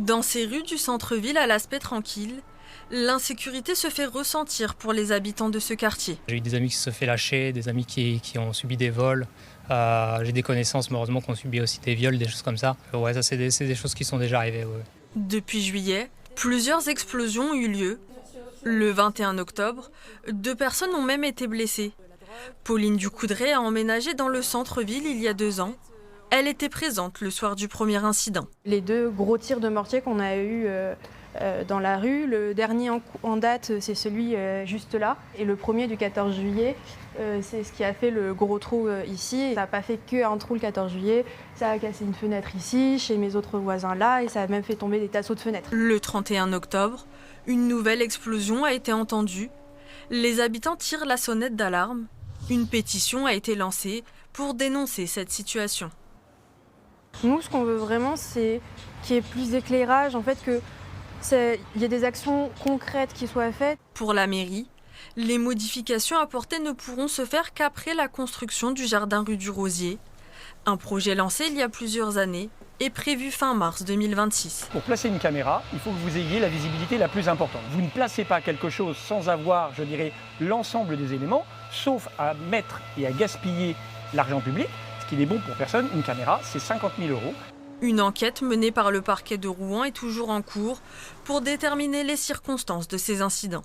Dans ces rues du centre-ville à l'aspect tranquille, l'insécurité se fait ressentir pour les habitants de ce quartier. J'ai eu des amis qui se sont fait lâcher, des amis qui ont subi des vols. J'ai des connaissances malheureusement qui ont subi aussi des viols, des choses comme ça. Ouais, ça c'est des choses qui sont déjà arrivées. Ouais. Depuis juillet, plusieurs explosions ont eu lieu. Le 21 octobre, 2 personnes ont même été blessées. Pauline Ducoudray a emménagé dans le centre-ville il y a 2 ans. Elle était présente le soir du premier incident. Les 2 gros tirs de mortier qu'on a eus dans la rue, le dernier en date, c'est celui juste là. Et le premier du 14 juillet, c'est ce qui a fait le gros trou ici. Ça n'a pas fait qu'un trou le 14 juillet, ça a cassé une fenêtre ici, chez mes autres voisins là, et ça a même fait tomber des tasseaux de fenêtres. Le 31 octobre, une nouvelle explosion a été entendue. Les habitants tirent la sonnette d'alarme. Une pétition a été lancée pour dénoncer cette situation. Nous, ce qu'on veut vraiment, c'est qu'il y ait plus d'éclairage, en fait, qu'il y ait des actions concrètes qui soient faites. Pour la mairie, les modifications apportées ne pourront se faire qu'après la construction du jardin rue du Rosier. Un projet lancé il y a plusieurs années est prévu fin mars 2026. Pour placer une caméra, il faut que vous ayez la visibilité la plus importante. Vous ne placez pas quelque chose sans avoir, je dirais, l'ensemble des éléments, sauf à mettre et à gaspiller l'argent public. Ce qui n'est bon pour personne, une caméra, c'est 50 000 €. Une enquête menée par le parquet de Rouen est toujours en cours pour déterminer les circonstances de ces incidents.